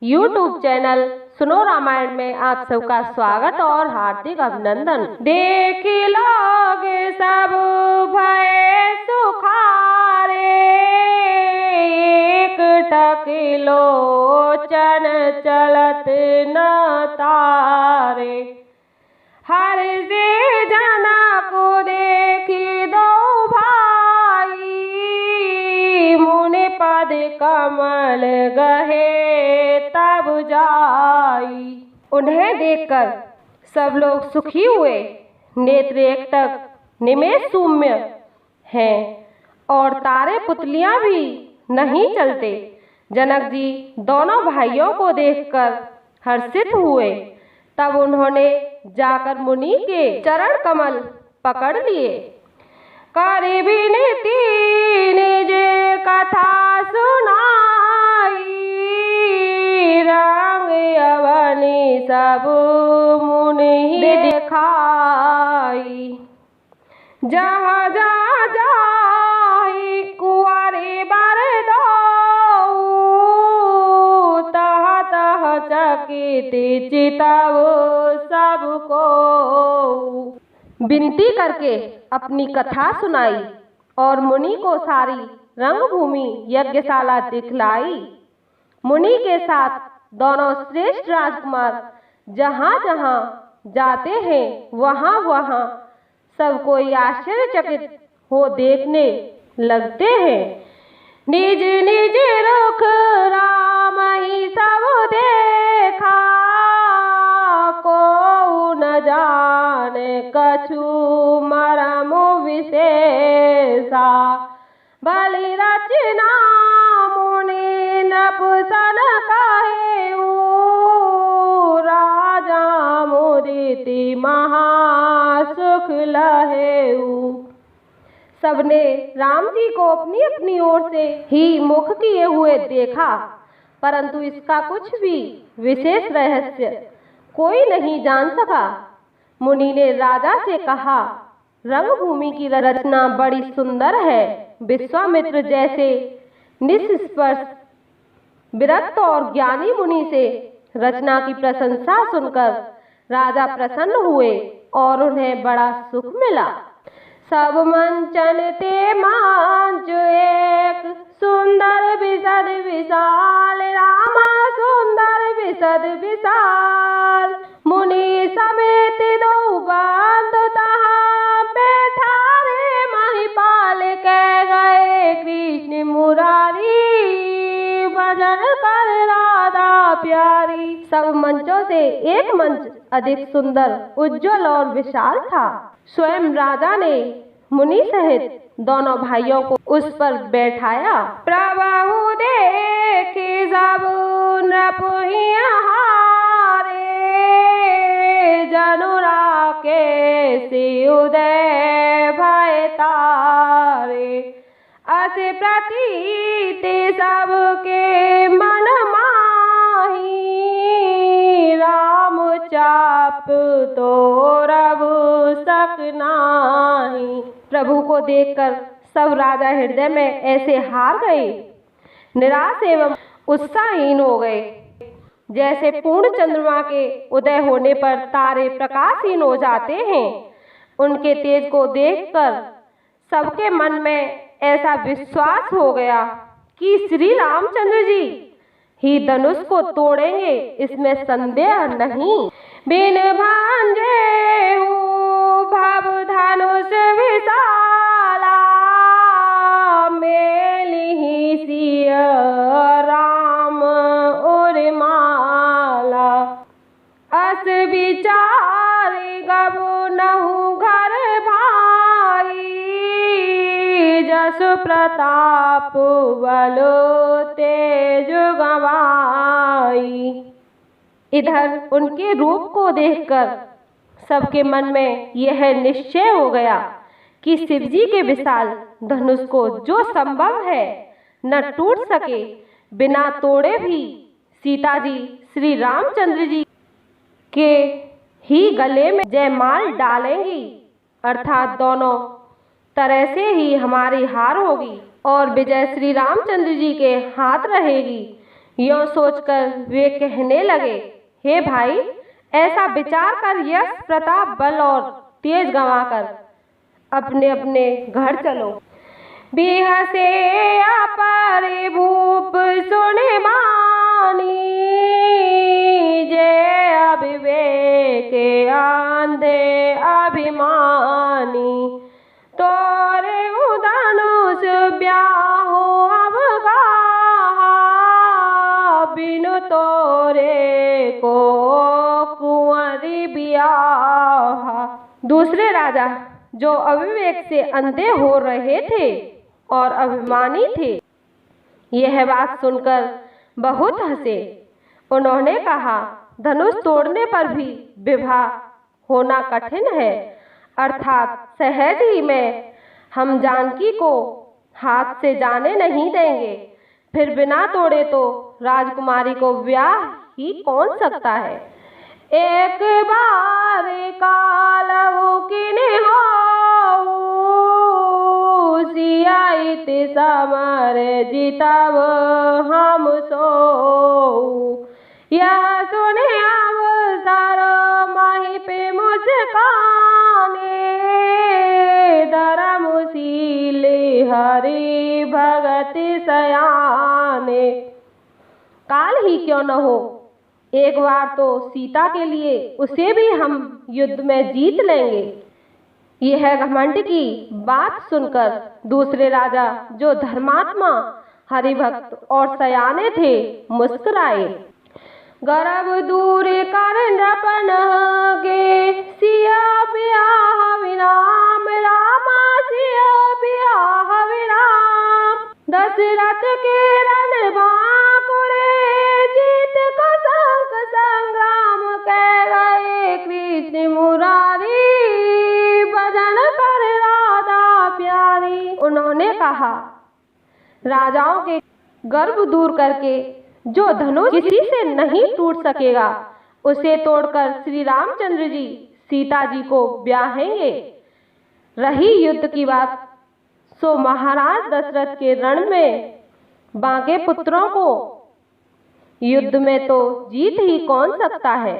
YouTube channel सुनो रामायण में आप सबका स्वागत और हार्दिक अभिनंदन। देख लोग सब भय सुखारे, एक टक लोचन चलत न तारे। हर से जनक देखी दो भाई, मुनि पद कमल गहे तब जाई। उन्हें देखकर सब लोग सुखी हुए, नेत्र एकटक निमेष शून्य हैं और तारे पुतलियां भी नहीं चलते। जनक जी दोनों भाइयों को देखकर हर्षित हुए। तब उन्होंने जाकर मुनि के चरण कमल पकड़ लिए। कर विनती निज कथा सुनाई, रंग अवनि सब मुनि दिखाई। जहाँ जहाँ जाहि कुंवारी बर दो, तह तह चकित चितव सबको। विनती करके अपनी कथा सुनाई और मुनि को सारी रंगभूमि यज्ञशाला दिखलाई। मुनि के साथ दोनों श्रेष्ठ राजकुमार जहाँ जहाँ जाते हैं वहाँ वहाँ सब कोई आश्चर्यचकित हो देखने लगते हैं। निज निज रुख राम ही सब देखा, को न जाने कछु मरम विशेषा। बलि रचना मुनि नपुसन कहेऊ, राजा मुदिति महासुख लहेऊ। सबने राम जी को अपनी अपनी ओर से ही मुख किए हुए देखा, परंतु इसका कुछ भी विशेष रहस्य कोई नहीं जान सका। मुनि ने राजा से कहा, रंगभूमि की रचना बड़ी सुंदर है। विश्वामित्र जैसे निष्स्पर्श विरक्त और ज्ञानी मुनि से रचना की प्रशंसा सुनकर राजा प्रसन्न हुए और उन्हें बड़ा सुख मिला। सब मंचन ते मांच एक सुंदर विशद विशाल, रामा सुंदर विशद विशाल। मुनि समेत दो बंधु तहाँ बैठा रे, महिपाल कह गए कृष्ण मुरारी, भजन कर राधा प्यारी। सब मंचों से एक मंच अधिक सुंदर, उज्जवल और विशाल था। स्वयं राजा ने मुनि सहित दोनों भाइयों को उस पर बैठाया। प्रभु देखि सब नृपहिहारे, जनुरा के उदय भय तारे। अस प्रतीत सबके मन माही, राम चाप तो रघु सक नाही। प्रभु को देखकर सब राजा हृदय में ऐसे हार गए, निराश एवं उत्साहहीन हो गए, जैसे पूर्ण चंद्रमा के उदय होने पर तारे प्रकाशहीन हो जाते हैं। उनके तेज को देखकर सबके मन में ऐसा विश्वास हो गया कि श्री रामचंद्र जी ही धनुष को तोड़ेंगे, इसमें संदेह नहीं। बिन भांजे भव धनुष विशाला, मेलिहि सिय राम उर्माला। अस विचार गबु नहु घर भाई, जसु प्रताप बलो तेज गवाई। इधर उनके रूप को देखकर सबके मन में यह निश्चय हो गया कि शिवजी के विशाल धनुष को जो संभव है न टूट सके, बिना तोड़े भी सीता जी श्री रामचंद्र जी के ही गले में जयमाल डालेंगी, अर्थात दोनों तरह से ही हमारी हार होगी और विजय श्री रामचंद्र जी के हाथ रहेगी। यों सोचकर वे कहने लगे, हे भाई, ऐसा विचार कर यश प्रताप बल और तेज गंवाकर अपने अपने घर चलो। बिहसे अपर भूप सुने मानी, जय अविवेक आंधे अभिमानी। तोरे धनुष ब्याहो अब गाहा, बिनु तोरे को कुंवरी ब्याहा। दूसरे राजा जो अविवेक से अंधे हो रहे थे और अभिमानी थे, यह बात सुनकर बहुत हंसे। उन्होंने कहा, धनुष तोड़ने पर भी विवाह होना कठिन है, अर्थात सहज ही में हम जानकी को हाथ से जाने नहीं देंगे। फिर बिना तोड़े तो राजकुमारी को ब्याह ही कौन सकता है। एक बार कालऊ किने हो, सियाइत समर जितब हम सो। यह सुने अवसर माही पे मुस्काने, धर्मशील हरि भगत सयाने। काल ही क्यों न हो, एक बार तो सीता के लिए उसे भी हम युद्ध में जीत लेंगे। यह घमंड की बात सुनकर दूसरे राजा जो धर्मात्मा हरिभक्त और सयाने थे, मुस्कुराए। गर्भ दूर कर नृपन गे, सिया ब्याह विराम, रामा सिया ब्याह विराम। दशरथ के रण बांकुरे, जीत को शंख संग्राम कह गए कृष्ण मुरारी, भजन कर राधा प्यारी। उन्होंने कहा, राजाओं के गर्व दूर करके जो धनुष किसी से नहीं टूट सकेगा, उसे तोड़कर श्री रामचंद्र जी सीता जी को ब्याहेंगे। रही युद्ध की बात, सो महाराज दशरथ के रण में बांके पुत्रों को युद्ध में तो जीत ही कौन सकता है।